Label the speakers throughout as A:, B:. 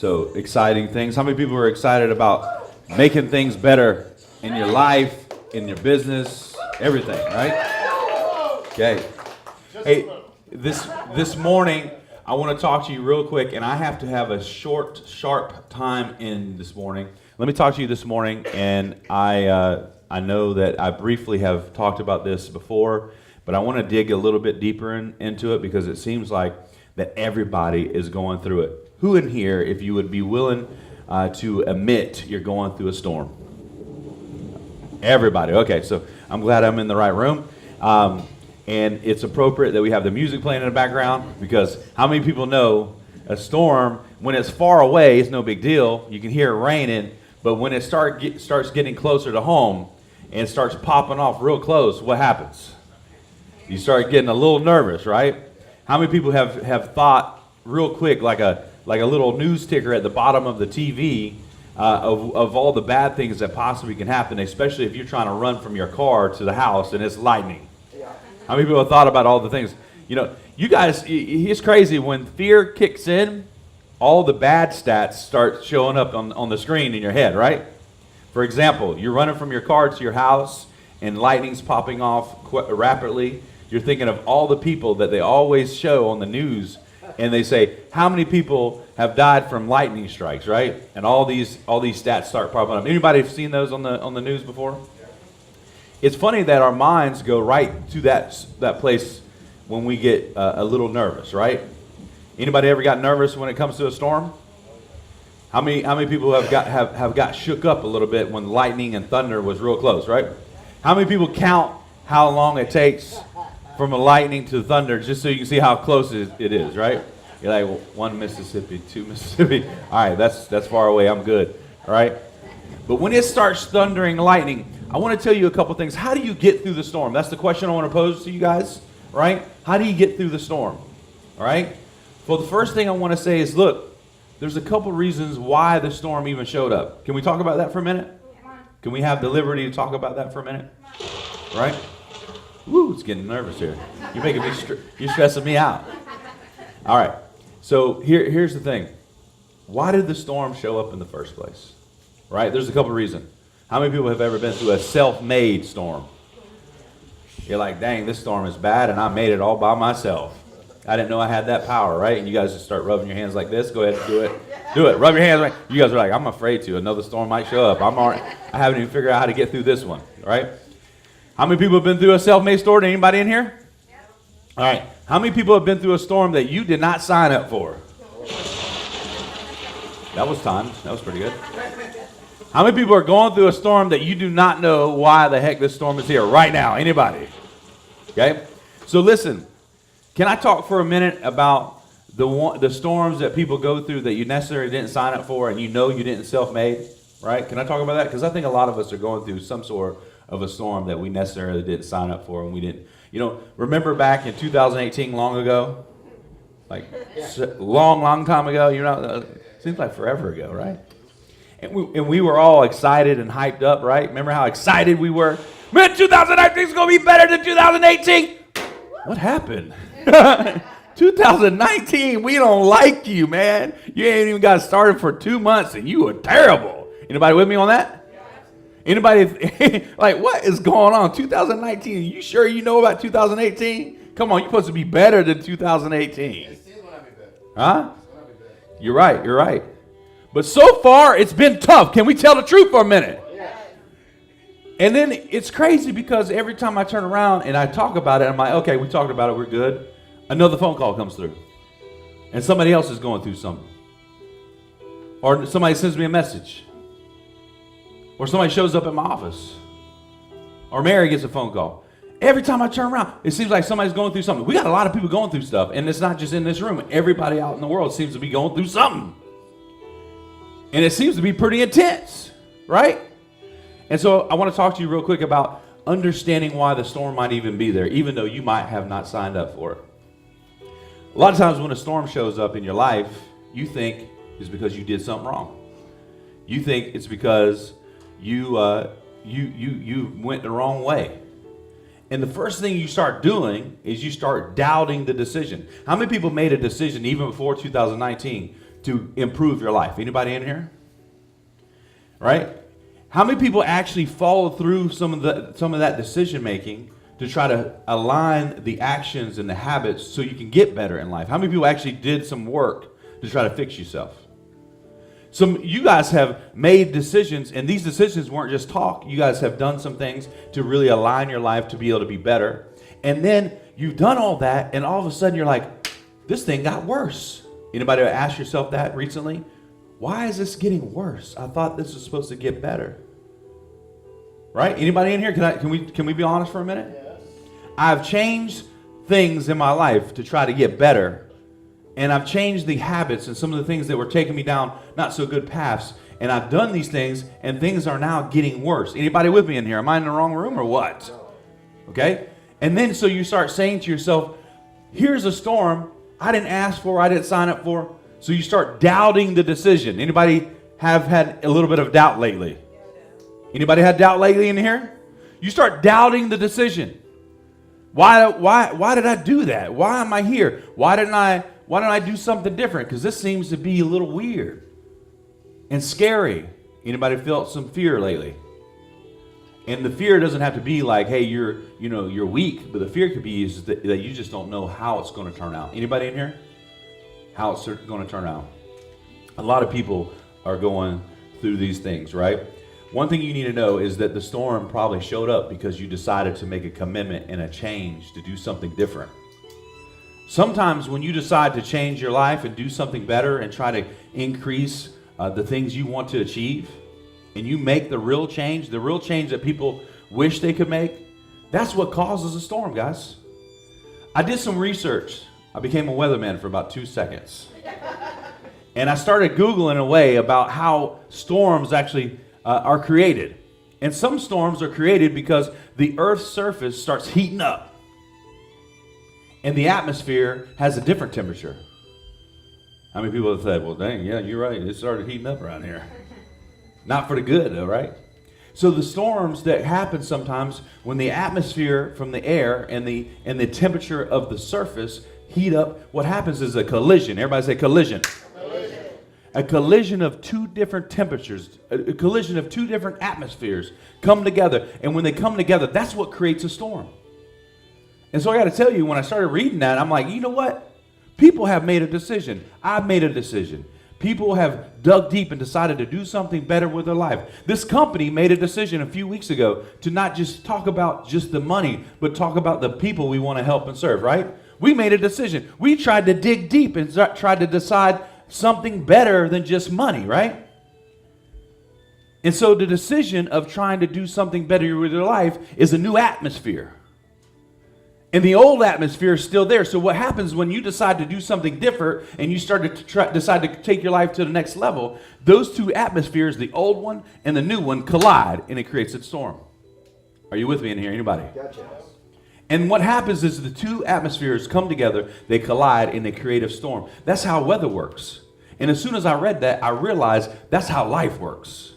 A: So exciting things. How many people are excited about making things better in your life, in your business, everything, right? Okay. Hey, this morning, I want to talk to you real quick, and I have to have a short, sharp time in this morning. Let me talk to you this morning, and I know that I briefly have talked about this before, but I want to dig a little bit deeper into it because it seems like that everybody is going through it. Who in here, if you would be willing to admit you're going through a storm? Everybody. Okay, so I'm glad I'm in the right room. And it's appropriate that we have the music playing in the background because how many people know a storm, when it's far away, it's no big deal. You can hear it raining, but when it starts getting closer to home and starts popping off real close, what happens? You start getting a little nervous, right? How many people have thought real quick like a little news ticker at the bottom of the TV of all the bad things that possibly can happen, especially if you're trying to run from your car to the house and it's lightning? How many people have thought about all the things? You know, you guys, it's crazy. When fear kicks in, all the bad stats start showing up on the screen in your head, right? For example, you're running from your car to your house and lightning's popping off rapidly. You're thinking of all the people that they always show on the news, and they say, how many people have died from lightning strikes, right? And all these stats start popping up. Anybody have seen those on the news before? It's funny that our minds go right to that place when we get a little nervous, right? Anybody ever got nervous when it comes to a storm? How many people have got shook up a little bit when lightning and thunder was real close, right? How many people count how long it takes from a lightning to thunder just so you can see how close it is, right? You're like, well, 1 Mississippi, 2 Mississippi. All right, that's far away. I'm good, all right? But when it starts thundering lightning, I want to tell you a couple things. How do you get through the storm? That's the question I want to pose to you guys, right? How do you get through the storm, all right? Well, the first thing I want to say is, look, there's a couple reasons why the storm even showed up. Can we talk about that for a minute? Can we have the liberty to talk about that for a minute? Right? Woo, it's getting nervous here. You're making me, you're stressing me out. All right, so here's the thing. Why did the storm show up in the first place? Right? There's a couple reasons. How many people have ever been through a self-made storm? You're like, dang, this storm is bad, and I made it all by myself. I didn't know I had that power, right? And you guys just start rubbing your hands like this. Go ahead and do it. Do it. Rub your hands. Right. You guys are like, I'm afraid to. Another storm might show up. I haven't even figured out how to get through this one, right? How many people have been through a self-made storm? Anybody in here? All right. How many people have been through a storm that you did not sign up for? That was timed. That was pretty good. How many people are going through a storm that you do not know why the heck this storm is here right now? Anybody? Okay? So listen, can I talk for a minute about the storms that people go through that you necessarily didn't sign up for and you know you didn't self-made, right? Can I talk about that? Because I think a lot of us are going through some sort of a storm that we necessarily didn't sign up for and we didn't. You know, remember back in 2018 long ago? Like long time ago, you know, seems like forever ago, right? And we were all excited and hyped up, right? Remember how excited we were? Man, 2019 is going to be better than 2018. What happened? 2019, we don't like you, man. You ain't even got started for 2 months and you were terrible. Anybody with me on that? Anybody, like, what is going on? 2019, you sure you know about 2018? Come on, you're supposed to be better than 2018. Huh? You're right. But so far, it's been tough. Can we tell the truth for a minute? Yeah. And then it's crazy because every time I turn around and I talk about it, I'm like, okay, we talked about it, we're good. Another phone call comes through. And somebody else is going through something. Or somebody sends me a message. Or somebody shows up at my office. Or Mary gets a phone call. Every time I turn around, it seems like somebody's going through something. We got a lot of people going through stuff. And it's not just in this room. Everybody out in the world seems to be going through something. And it seems to be pretty intense, right? And so I want to talk to you real quick about understanding why the storm might even be there, even though you might have not signed up for it. A lot of times when a storm shows up in your life, you think it's because you did something wrong. You think it's because you went the wrong way. And the first thing you start doing is you start doubting the decision. How many people made a decision even before 2019 to improve your life? Anybody in here? Right? How many people actually follow through some of that decision making to try to align the actions and the habits so you can get better in life? How many people actually did some work to try to fix yourself? You guys have made decisions, and these decisions weren't just talk. You guys have done some things to really align your life to be able to be better. And then you've done all that, and all of a sudden you're like, this thing got worse. Anybody ask yourself that recently? Why is this getting worse? I thought this was supposed to get better. Right? Anybody in here? Can we be honest for a minute? Yes. I've changed things in my life to try to get better. And I've changed the habits and some of the things that were taking me down not so good paths. And I've done these things, and things are now getting worse. Anybody with me in here? Am I in the wrong room or what? Okay? And then so you start saying to yourself, here's a storm I didn't ask for, I didn't sign up for. So you start doubting the decision. Anybody have had a little bit of doubt lately? Anybody had doubt lately in here? You start doubting the decision. Why did I do that? Why am I here? Why didn't I do something different? Because this seems to be a little weird and scary. Anybody felt some fear lately? And the fear doesn't have to be like, hey, you're weak, but the fear could be is that you just don't know how it's going to turn out. Anybody in here? How it's going to turn out. A lot of people are going through these things, right? One thing you need to know is that the storm probably showed up because you decided to make a commitment and a change to do something different. Sometimes when you decide to change your life and do something better and try to increase the things you want to achieve, and you make the real change that people wish they could make, that's what causes a storm, guys. I did some research. I became a weatherman for about 2 seconds. And I started Googling away about how storms actually are created. And some storms are created because the Earth's surface starts heating up. And the atmosphere has a different temperature. How many people have said, well, dang, yeah, you're right. It started heating up around here. Not for the good, though, right? So the storms that happen sometimes when the atmosphere from the air and the temperature of the surface heat up, what happens is a collision. Everybody say collision. Collision. A collision of two different temperatures, a collision of two different atmospheres come together. And when they come together, that's what creates a storm. And so I got to tell you, when I started reading that, I'm like, you know what? People have made a decision. I've made a decision. People have dug deep and decided to do something better with their life. This company made a decision a few weeks ago to not just talk about just the money, but talk about the people we want to help and serve, right? We made a decision. We tried to dig deep and tried to decide something better than just money, right? And so the decision of trying to do something better with your life is a new atmosphere. And the old atmosphere is still there. So what happens when you decide to do something different and you start to decide to take your life to the next level, those two atmospheres, the old one and the new one, collide and it creates a storm. Are you with me in here? Anybody? Gotcha. And what happens is the two atmospheres come together, they collide, and they create a storm. That's how weather works. And as soon as I read that, I realized that's how life works.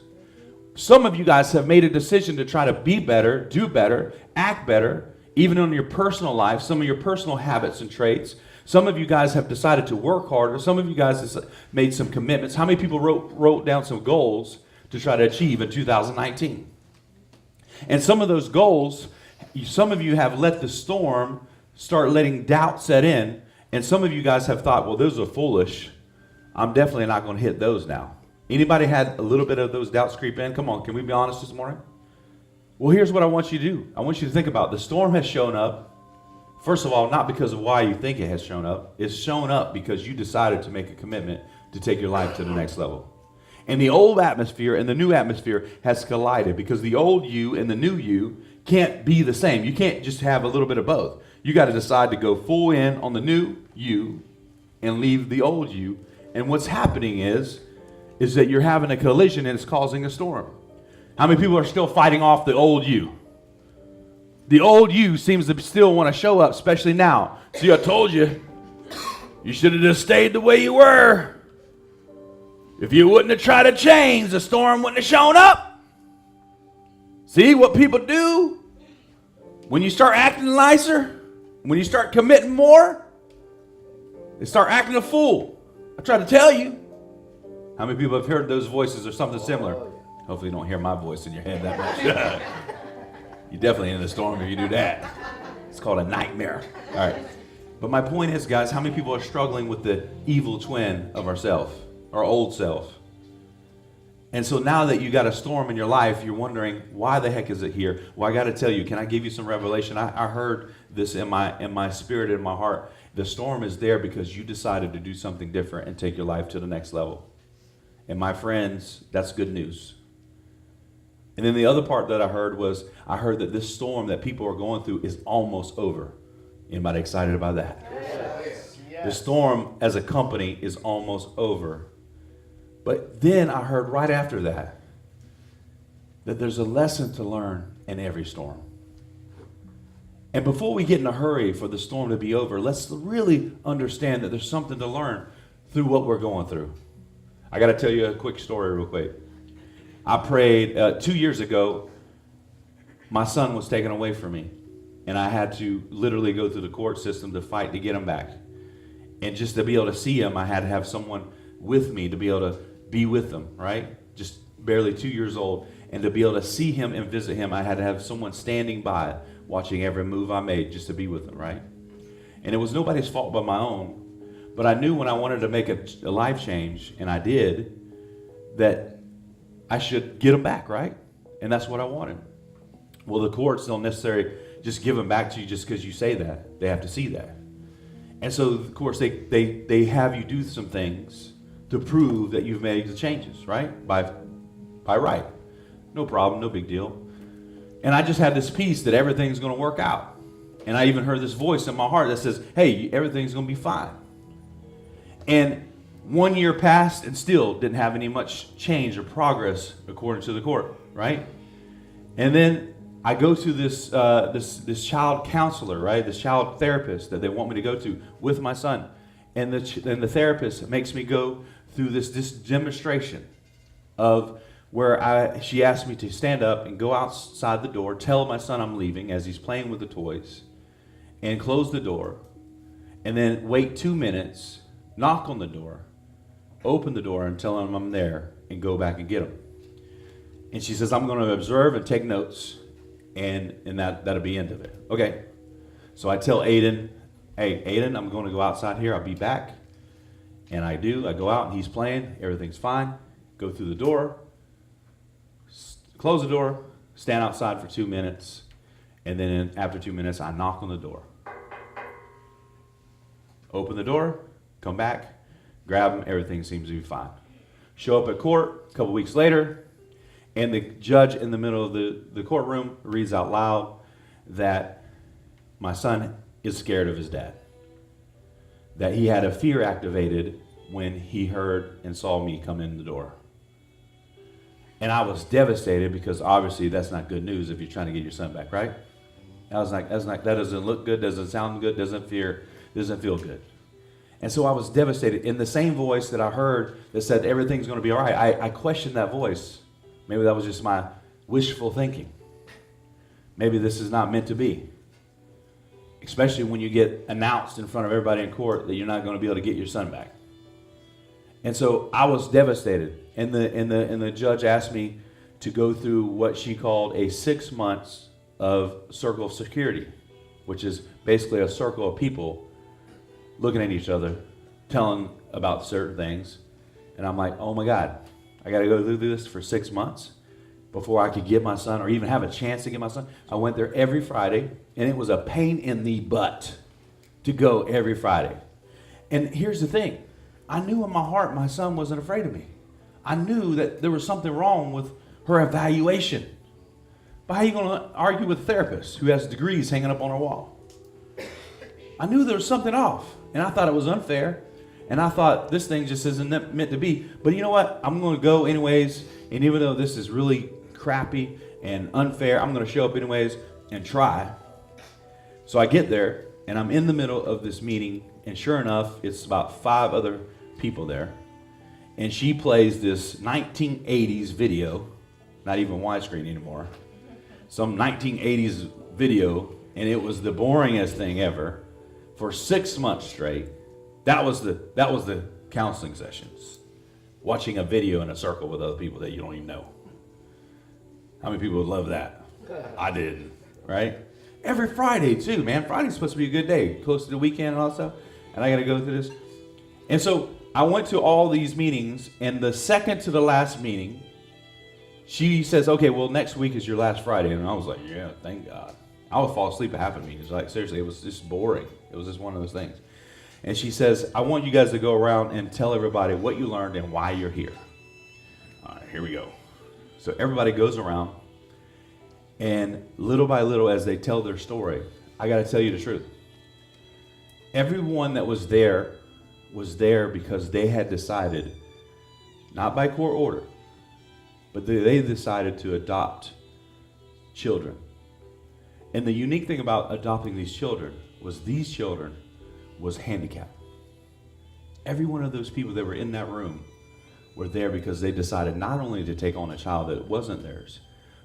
A: Some of you guys have made a decision to try to be better, do better, act better, even in your personal life, some of your personal habits and traits. Some of you guys have decided to work harder. Some of you guys have made some commitments. How many people wrote down some goals to try to achieve in 2019? And some of those goals, some of you have let the storm start letting doubt set in. And some of you guys have thought, well, those are foolish. I'm definitely not going to hit those now. Anybody had a little bit of those doubts creep in? Come on, can we be honest this morning? Well, here's what I want you to do. I want you to think about the storm has shown up. First of all, not because of why you think it has shown up. It's shown up because you decided to make a commitment to take your life to the next level. And the old atmosphere and the new atmosphere has collided because the old you and the new you can't be the same. You can't just have a little bit of both. You got to decide to go full in on the new you and leave the old you. And what's happening is that you're having a collision and it's causing a storm. How many people are still fighting off the old you? The old you seems to still want to show up, especially now. See, I told you, you should have just stayed the way you were. If you wouldn't have tried to change, the storm wouldn't have shown up. See what people do? When you start acting nicer, when you start committing more, they start acting a fool. I try to tell you. How many people have heard those voices or something similar? Hopefully you don't hear my voice in your head that much. You're definitely in the storm if you do that. It's called a nightmare. All right. But my point is, guys, how many people are struggling with the evil twin of ourself, our old self? And so now that you got a storm in your life, you're wondering, why the heck is it here? Well, I got to tell you, can I give you some revelation? I heard this in my spirit, in my heart. The storm is there because you decided to do something different and take your life to the next level. And my friends, that's good news. And then the other part that I heard was, I heard that this storm that people are going through is almost over. Anybody excited about that? Yes. The storm as a company is almost over. But then I heard right after that there's a lesson to learn in every storm. And before we get in a hurry for the storm to be over, let's really understand that there's something to learn through what we're going through. I got to tell you a quick story real quick. I prayed 2 years ago. My son was taken away from me, and I had to literally go through the court system to fight to get him back. And just to be able to see him, I had to have someone with me to be able to be with him, right? Just barely 2 years old. And to be able to see him and visit him, I had to have someone standing by, watching every move I made just to be with him, right? And it was nobody's fault but my own. But I knew when I wanted to make a life change, and I did, that I should get him back, right? And that's what I wanted. Well, the courts don't necessarily just give them back to you just because you say that. They have to see that. And so, of course, they have you do some things to prove that you've made the changes, right? By right. No problem, no big deal. And I just had this peace that everything's going to work out. And I even heard this voice in my heart that says, hey, everything's going to be fine. And 1 year passed and still didn't have any much change or progress according to the court, right? And then I go to this child counselor, right? This child therapist that they want me to go to with my son. And the therapist makes me go through this demonstration of where she asked me to stand up and go outside the door, tell my son I'm leaving as he's playing with the toys, and close the door, and then wait 2 minutes, knock on the door, open the door and tell him I'm there, and go back and get him. And she says, I'm going to observe and take notes, and that'll be the end of it. Okay. So I tell Aiden, hey, Aiden, I'm going to go outside here. I'll be back. And I do. I go out, and he's playing. Everything's fine. Go through the door, close the door, stand outside for 2 minutes, and then after 2 minutes, I knock on the door. Open the door, come back, grab him, everything seems to be fine. Show up at court a couple weeks later, and the judge in the middle of the courtroom reads out loud that my son is scared of his dad. That he had a fear activated when he heard and saw me come in the door. And I was devastated because obviously that's not good news if you're trying to get your son back, right? I was like, that doesn't look good, doesn't sound good, doesn't feel good. And so I was devastated. In the same voice that I heard that said everything's going to be all right, I questioned that voice. Maybe that was just my wishful thinking. Maybe this is not meant to be. Especially when you get announced in front of everybody in court that you're not going to be able to get your son back. And so I was devastated. And the judge asked me to go through what she called a 6 months of circle of security, which is basically a circle of people looking at each other, telling about certain things. And I'm like, oh my God, I got to go through this for 6 months before I could get my son or even have a chance to get my son. I went there every Friday, and it was a pain in the butt to go every Friday. And here's the thing. I knew in my heart my son wasn't afraid of me. I knew that there was something wrong with her evaluation. But how are you going to argue with a therapist who has degrees hanging up on her wall? I knew there was something off, and I thought it was unfair, and I thought this thing just isn't meant to be. But you know what? I'm going to go anyways, and even though this is really crappy and unfair, I'm going to show up anyways and try. So I get there, and I'm in the middle of this meeting, and sure enough, it's about 5 other people there. And she plays this 1980s video, not even widescreen anymore, some 1980s video, and it was the boringest thing ever for 6 months straight. That was the counseling sessions. watching a video in a circle with other people that you don't even know. How many people would love that? I did, right? Every Friday too, man. Friday's supposed to be a good day, close to the weekend and all that stuff. And I got to go through this. And so I went to all these meetings, and the second to the last meeting, she says, okay, well, next week is your last Friday. And I was like, yeah, thank God. I would fall asleep at half of meetings. Like, seriously, it was just boring. It was just one of those things. And she says, I want you guys to go around and tell everybody what you learned and why you're here. All right, here we go. So everybody goes around, and little by little, as they tell their story, I got to tell you the truth. Everyone that was there because they had decided, not by court order, but they decided to adopt children. And the unique thing about adopting these children was handicapped. Every one of those people that were in that room were there because they decided not only to take on a child that wasn't theirs,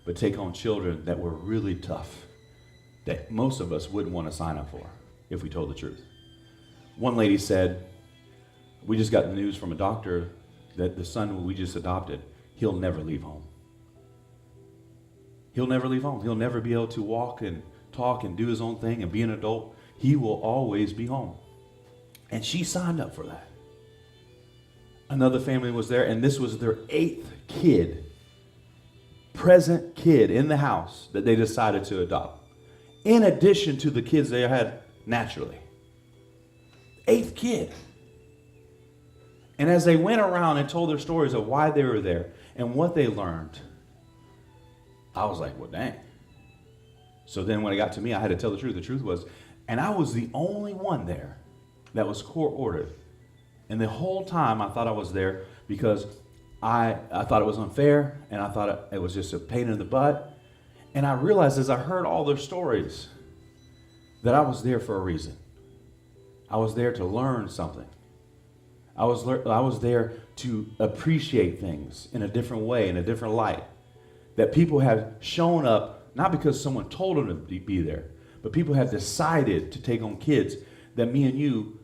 A: but take on children that were really tough, that most of us wouldn't want to sign up for if we told the truth. One lady said, we just got the news from a doctor that the son we just adopted, he'll never leave home. He'll never leave home. He'll never be able to walk and talk and do his own thing and be an adult. He will always be home. And she signed up for that. Another family was there, and this was their 8th kid, present kid in the house that they decided to adopt, in addition to the kids they had naturally. 8th kid. And as they went around and told their stories of why they were there and what they learned, I was like, well, dang. So then when it got to me, I had to tell the truth. The truth was, and I was the only one there that was court ordered. And the whole time I thought I was there because I thought it was unfair, and I thought it was just a pain in the butt. And I realized as I heard all their stories that I was there for a reason. I was there to learn something. I was there to appreciate things in a different way, in a different light. That people have shown up, not because someone told them to be there, but people have decided to take on kids that me and you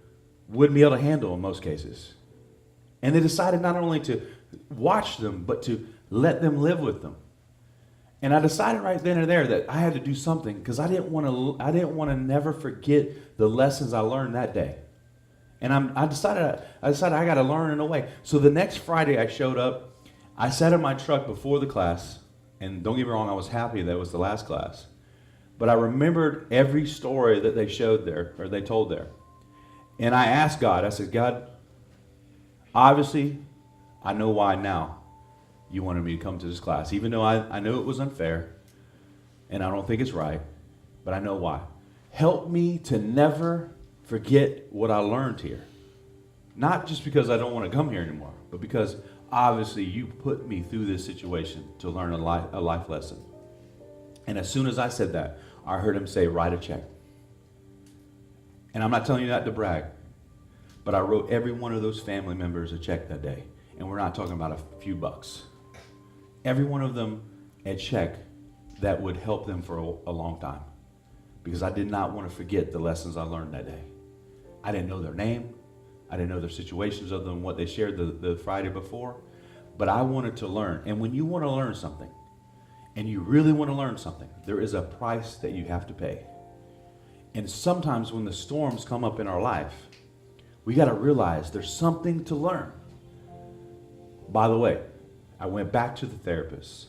A: wouldn't be able to handle in most cases. And they decided not only to watch them, but to let them live with them. And I decided right then and there that I had to do something because I didn't want to never forget the lessons I learned that day. And I decided I got to learn in a way. So the next Friday I showed up, I sat in my truck before the class, and don't get me wrong, I was happy that it was the last class. But I remembered every story that they showed there, or they told there. And I asked God, I said, God, obviously, I know why now you wanted me to come to this class. Even though I know it was unfair, and I don't think it's right, but I know why. Help me to never forget what I learned here. Not just because I don't want to come here anymore, but because obviously you put me through this situation to learn a life lesson. And as soon as I said that, I heard him say, write a check. And I'm not telling you that to brag, but I wrote every one of those family members a check that day. And we're not talking about a few bucks. Every one of them a check that would help them for a long time. Because I did not want to forget the lessons I learned that day. I didn't know their name. I didn't know their situations other than what they shared the Friday before. But I wanted to learn. And when you want to learn something, and you really want to learn something, there is a price that you have to pay. And sometimes when the storms come up in our life, we got to realize there's something to learn. By the way, I went back to the therapist,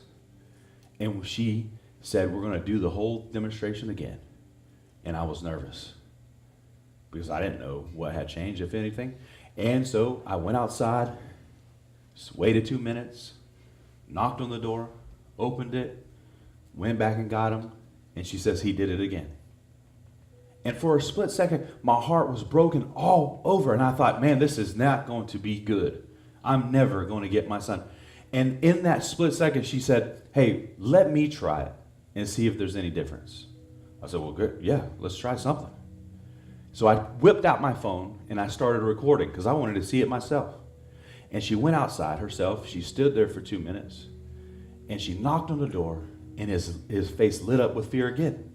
A: and she said, we're going to do the whole demonstration again. And I was nervous because I didn't know what had changed, if anything. And so I went outside, waited 2 minutes, knocked on the door, opened it, went back and got him, and she says he did it again. And for a split second, my heart was broken all over, and I thought, man, this is not going to be good. I'm never going to get my son. And in that split second, she said, hey, let me try it and see if there's any difference. I said, well, good. Yeah, let's try something. So I whipped out my phone, and I started recording because I wanted to see it myself. And she went outside herself. She stood there for 2 minutes, and she knocked on the door, and his face lit up with fear again.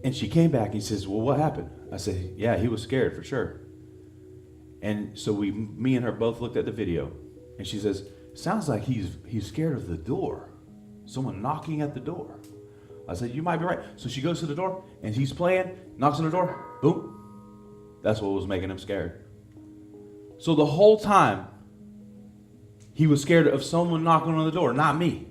A: And she came back. He says, well, what happened? I said, yeah, he was scared for sure. And so me and her both looked at the video, and she says, sounds like he's scared of the door. Someone knocking at the door. I said, you might be right. So she goes to the door, and he's playing, knocks on the door, boom. That's what was making him scared. So the whole time, he was scared of someone knocking on the door, not me.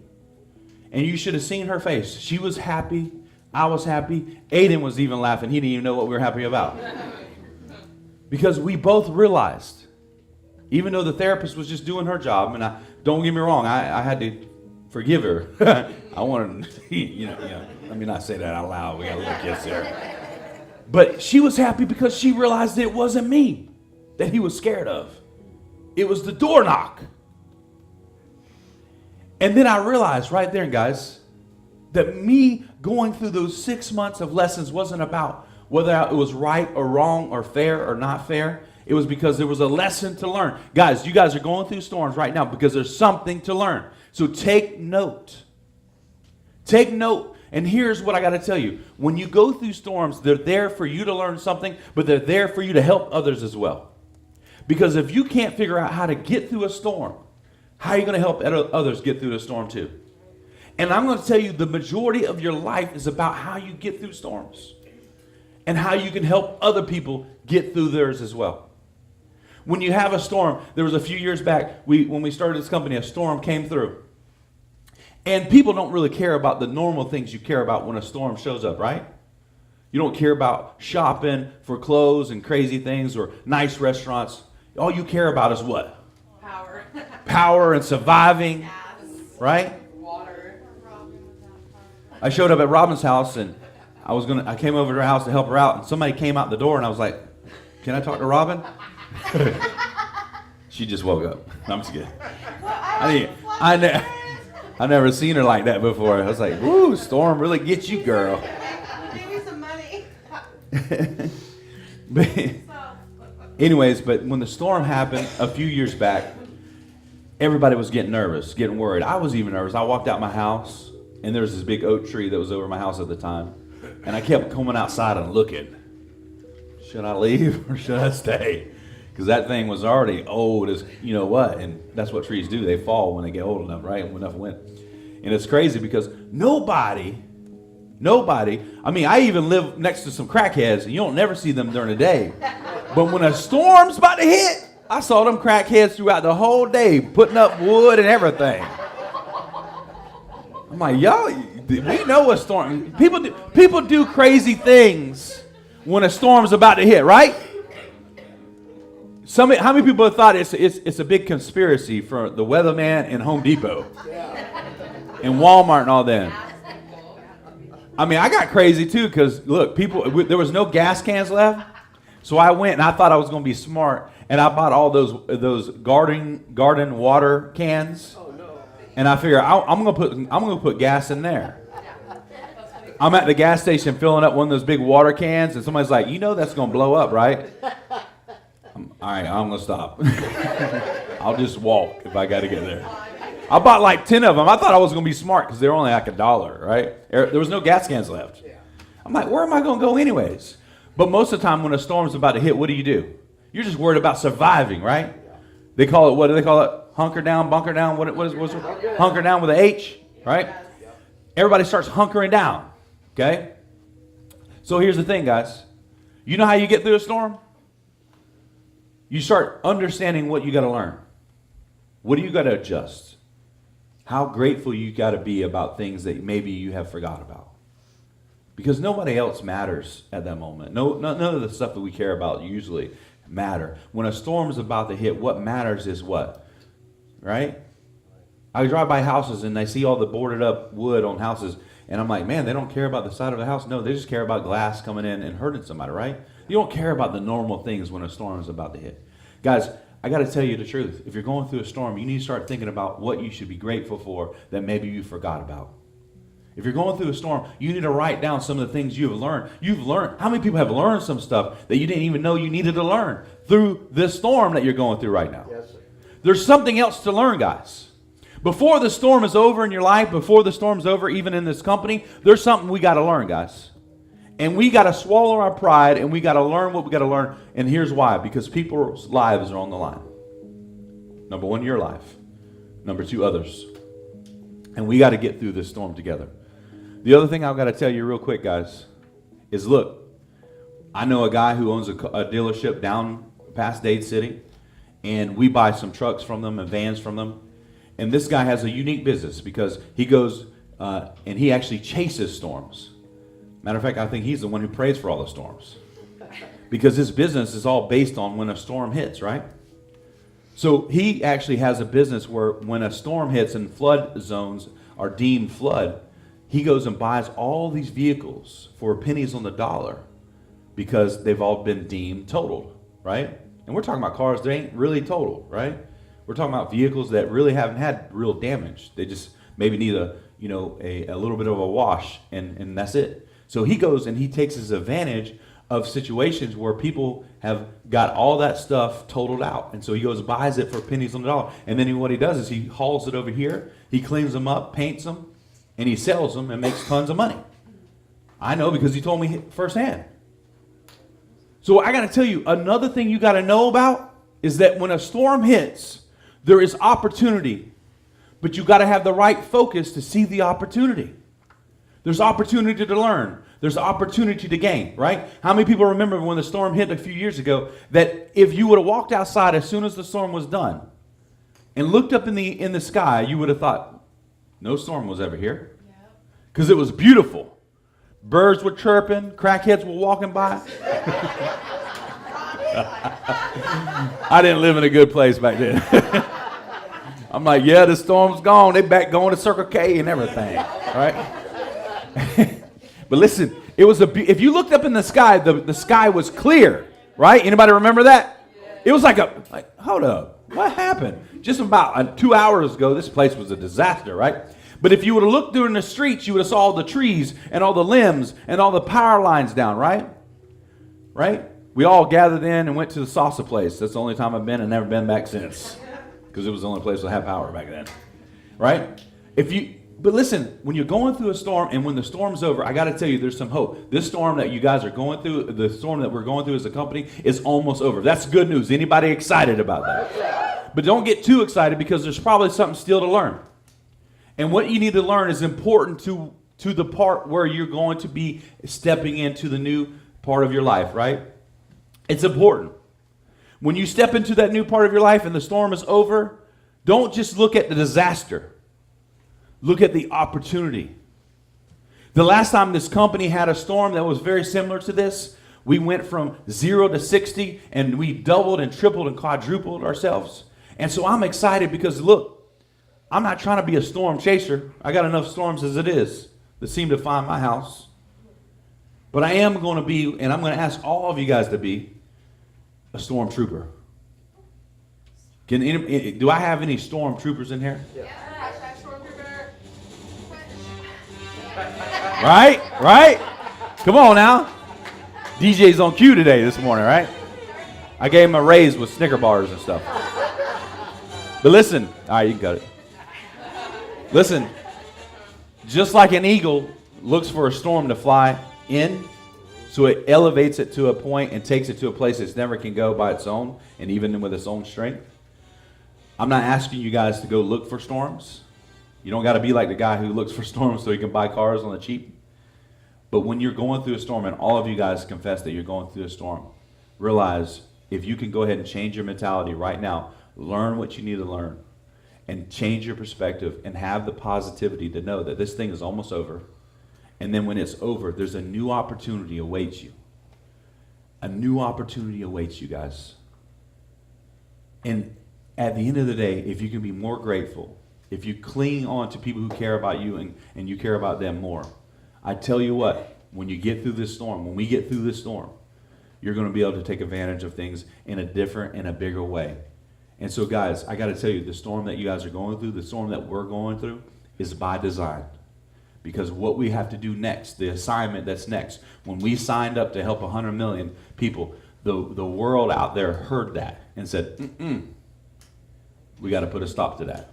A: And you should have seen her face. She was happy. I was happy. Aiden was even laughing. He didn't even know what we were happy about. Because we both realized, even though the therapist was just doing her job, and don't get me wrong, I had to forgive her. I wanted, let me not say that out loud. We got a little kids there. But she was happy because she realized it wasn't me that he was scared of. It was the door knock. And then I realized right there, guys, that me going through those 6 months of lessons wasn't about whether it was right or wrong or fair or not fair. It was because there was a lesson to learn. Guys, you guys are going through storms right now because there's something to learn. So take note. Take note. And here's what I got to tell you. When you go through storms, they're there for you to learn something, but they're there for you to help others as well. Because if you can't figure out how to get through a storm, how are you going to help others get through the storm too? And I'm going to tell you the majority of your life is about how you get through storms and how you can help other people get through theirs as well. When you have a storm, there was a few years back, when we started this company, a storm came through. And people don't really care about the normal things you care about when a storm shows up, right? You don't care about shopping for clothes and crazy things or nice restaurants. All you care about is what?
B: Power.
A: Power and surviving,
B: Gas.
A: right?
B: Water.
A: I showed up at Robin's house and I came over to her house to help her out, and somebody came out the door and I was like, can I talk to Robin? She just woke up. I'm just kidding. I never seen her like that before. I was like, "Woo, storm really gets you, girl."
B: Give me some money.
A: But when the storm happened a few years back, everybody was getting nervous, getting worried. I was even nervous. I walked out my house, and there was this big oak tree that was over my house at the time, and I kept coming outside and looking. Should I leave or should I stay? Because that thing was already old as you know what, and that's what trees do. They fall when they get old enough, right? Enough wind. And it's crazy because nobody, I mean, I even live next to some crackheads, and you don't never see them during the day. But when a storm's about to hit, I saw them crackheads throughout the whole day, putting up wood and everything. I'm like, y'all, we know a storm. People do crazy things when a storm's about to hit, right? How many people have thought it's a big conspiracy for the weatherman and Home Depot and Walmart and all that? I mean, I got crazy too because look, there was no gas cans left, so I went and I thought I was going to be smart, and I bought all those garden water cans, and I figure I'm gonna put gas in there. I'm at the gas station filling up one of those big water cans, and somebody's like, that's going to blow up, right? All right, I'm going to stop. I'll just walk if I got to get there. I bought like 10 of them. I thought I was going to be smart because they were only like $1, right? There was no gas cans left. I'm like, where am I going to go anyways? But most of the time when a storm's about to hit, what do? You're just worried about surviving, right? They call it, what do they call it? Hunker down, bunker down? What is it? Hunker down with an H, right? Everybody starts hunkering down, okay? So here's the thing, guys. You know how you get through a storm? You start understanding what you got to learn. What do you got to adjust? How grateful you got to be about things that maybe you have forgot about. Because nobody else matters at that moment. None of the stuff that we care about usually matter. When a storm is about to hit, what matters is what? Right? I drive by houses and I see all the boarded up wood on houses, and I'm like, man, they don't care about the side of the house. No, they just care about glass coming in and hurting somebody, right? You don't care about the normal things when a storm is about to hit. Guys, I got to tell you the truth. If you're going through a storm, you need to start thinking about what you should be grateful for that maybe you forgot about. If you're going through a storm, you need to write down some of the things you've learned. How many people have learned some stuff that you didn't even know you needed to learn through this storm that you're going through right now? Yes, sir. There's something else to learn, guys. Before the storm is over in your life, before the storm's over even in this company, there's something we got to learn, guys. And we got to swallow our pride, and we got to learn what we got to learn. And here's why. Because people's lives are on the line. Number one, your life. Number two, others. And we got to get through this storm together. The other thing I've got to tell you real quick, guys, is look, I know a guy who owns a dealership down past Dade City, and we buy some trucks from them and vans from them. And this guy has a unique business because he goes and he actually chases storms. Matter of fact, I think he's the one who prays for all the storms. Because his business is all based on when a storm hits, right? So he actually has a business where when a storm hits and flood zones are deemed flood, he goes and buys all these vehicles for pennies on the dollar because they've all been deemed totaled, right? And we're talking about cars that ain't really totaled, right? We're talking about vehicles that really haven't had real damage. They just maybe need a little bit of a wash, and that's it. So he goes and he takes his advantage of situations where people have got all that stuff totaled out. And so he goes and buys it for pennies on the dollar. And then what he does is he hauls it over here, he cleans them up, paints them, and he sells them and makes tons of money. I know because he told me firsthand. So I got to tell you, another thing you got to know about is that when a storm hits, there is opportunity. But you got to have the right focus to see the opportunity. There's opportunity to learn. There's opportunity to gain, right? How many people remember when the storm hit a few years ago that if you would have walked outside as soon as the storm was done and looked up in the sky, you would have thought, no storm was ever here. Because it was beautiful. Birds were chirping. Crackheads were walking by. I didn't live in a good place back then. I'm like, yeah, the storm's gone. They back going to Circle K and everything, right? But listen, it was if you looked up in the sky, the sky was clear, right? Anybody remember that? It was like hold up, what happened? Just about 2 hours ago, this place was a disaster, right? But if you would have looked during the streets, you would have saw all the trees and all the limbs and all the power lines down, right? Right? We all gathered in and went to the salsa place. That's the only time I've been and never been back since. Because it was the only place that had power back then. Right? But listen, when you're going through a storm and when the storm's over, I got to tell you, there's some hope. This storm that you guys are going through, the storm that we're going through as a company is almost over. That's good news. Anybody excited about that? But don't get too excited because there's probably something still to learn. And what you need to learn is important to the part where you're going to be stepping into the new part of your life, right? It's important. When you step into that new part of your life and the storm is over, don't just look at the disaster. Look at the opportunity. The last time this company had a storm that was very similar to this, we went from 0 to 60 and we doubled and tripled and quadrupled ourselves. And so I'm excited because look, I'm not trying to be a storm chaser. I got enough storms as it is that seem to find my house. But I am going to be, and I'm going to ask all of you guys to be, a storm trooper. Do I have any storm troopers in here?
B: Yeah. Stormtrooper.
A: Right? Come on now. DJ's on cue today this morning, right? I gave him a raise with Snicker bars and stuff. But listen, all right, you can cut it. Listen, just like an eagle looks for a storm to fly in, so it elevates it to a point and takes it to a place it never can go by its own, and even with its own strength. I'm not asking you guys to go look for storms. You don't got to be like the guy who looks for storms so he can buy cars on the cheap. But when you're going through a storm, and all of you guys confess that you're going through a storm, realize if you can go ahead and change your mentality right now, learn what you need to learn, and change your perspective and have the positivity to know that this thing is almost over. And then when it's over, there's a new opportunity awaits you. A new opportunity awaits you guys. And at the end of the day, if you can be more grateful, if you cling on to people who care about you and you care about them more, I tell you what, when you get through this storm, when we get through this storm, you're going to be able to take advantage of things in a different and a bigger way. And so guys, I got to tell you, the storm that you guys are going through, the storm that we're going through is by design. Because what we have to do next, the assignment that's next, when we signed up to help 100 million people, the world out there heard that and said, we got to put a stop to that.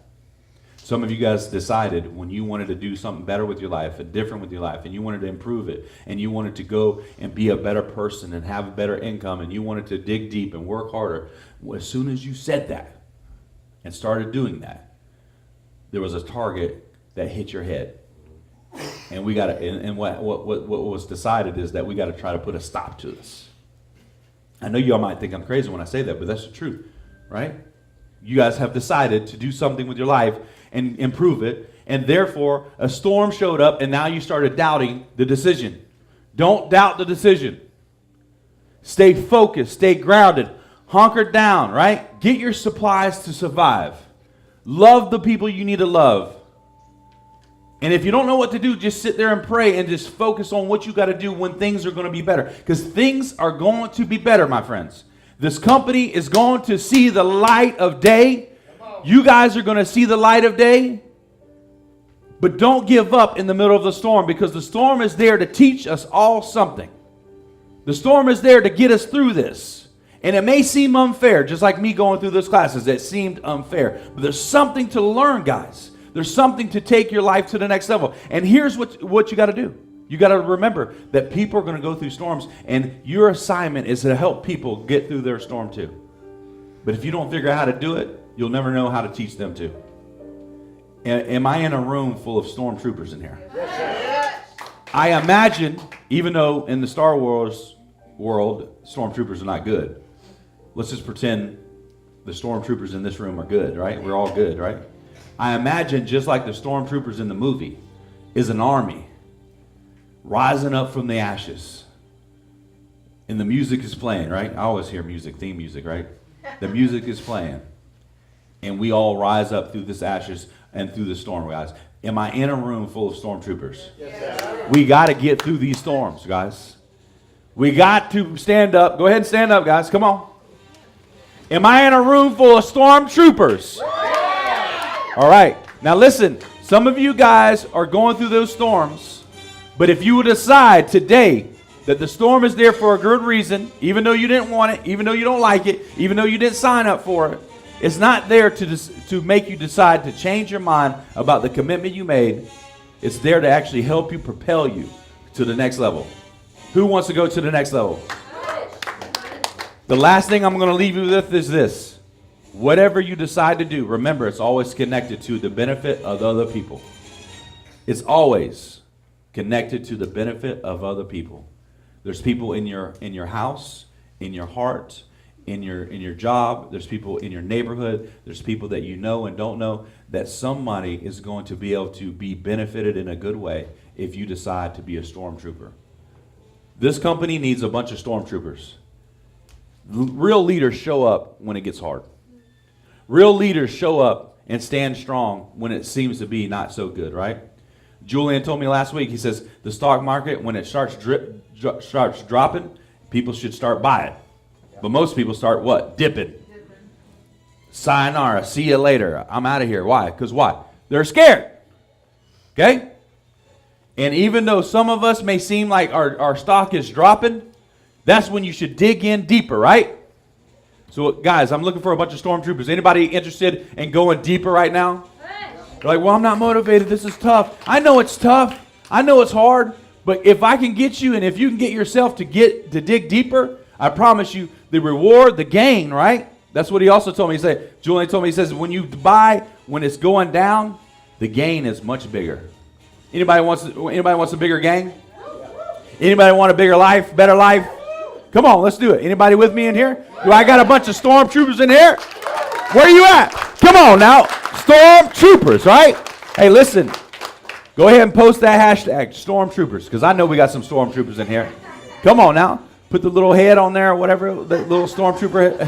A: Some of you guys decided when you wanted to do something better with your life and different with your life, and you wanted to improve it, and you wanted to go and be a better person and have a better income, and you wanted to dig deep and work harder. As soon as you said that and started doing that, there was a target that hit your head. And we got to, and what was decided is that we got to try to put a stop to this. I know y'all might think I'm crazy when I say that, but that's the truth, right? You guys have decided to do something with your life and improve it, and therefore a storm showed up, and now you started doubting the decision. Don't doubt the decision. Stay focused, stay grounded, hunker down, right? Get your supplies to survive. Love the people you need to love. And if you don't know what to do, just sit there and pray and just focus on what you got to do when things are going to be better. Because things are going to be better, my friends. This company is going to see the light of day. You guys are going to see the light of day. But don't give up in the middle of the storm, because the storm is there to teach us all something. The storm is there to get us through this. And it may seem unfair, just like me going through those classes. It seemed unfair. But there's something to learn, guys. There's something to take your life to the next level. And here's what you got to do. You got to remember that people are going to go through storms, and your assignment is to help people get through their storm too. But if you don't figure out how to do it, you'll never know how to teach them to. Am I in a room full of stormtroopers in here? I imagine, even though in the Star Wars world, stormtroopers are not good. Let's just pretend the stormtroopers in this room are good, right? We're all good, right? I imagine just like the stormtroopers in the movie is an army rising up from the ashes. And the music is playing, right? I always hear music, theme music, right? The music is playing. And we all rise up through this ashes and through the storm, guys. Am I in a room full of stormtroopers? Yes. We got to get through these storms, guys. We got to stand up. Go ahead and stand up, guys. Come on. Am I in a room full of stormtroopers? Yes. All right. Now listen, some of you guys are going through those storms, but if you would decide today that the storm is there for a good reason, even though you didn't want it, even though you don't like it, even though you didn't sign up for it, it's not there to make you decide to change your mind about the commitment you made. It's there to actually help you, propel you to the next level. Who wants to go to the next level? The last thing I'm going to leave you with is this. Whatever you decide to do, remember, it's always connected to the benefit of other people. It's always connected to the benefit of other people. There's people in your house, in your heart, in your job. There's people in your neighborhood. There's people that you know and don't know, that somebody is going to be able to be benefited in a good way if you decide to be a stormtrooper. This company needs a bunch of stormtroopers. Real leaders show up when it gets hard. Real leaders show up and stand strong when it seems to be not so good, right? Julian told me last week, he says, the stock market, when it starts dropping, people should start buying. But most people start what? Dipping. Sayonara, see you later. I'm out of here. Why? Because why? They're scared. Okay? And even though some of us may seem like our stock is dropping, that's when you should dig in deeper, right? So guys, I'm looking for a bunch of stormtroopers. Anybody interested in going deeper right now? You're like, well, I'm not motivated. This is tough. I know it's tough. I know it's hard. But if I can get you, and if you can get yourself to dig deeper, I promise you, the reward, the gain, right? That's what he also told me. He said, Julian told me, he says, when you buy, when it's going down, the gain is much bigger. Anybody wants a bigger gain? Anybody want a bigger life, better life? Come on, let's do it. Anybody with me in here? Do I got a bunch of stormtroopers in here? Where are you at? Come on now. Stormtroopers, right? Hey, listen. Go ahead and post that hashtag, stormtroopers, because I know we got some stormtroopers in here. Come on now. Put the little head on there or whatever, the little stormtrooper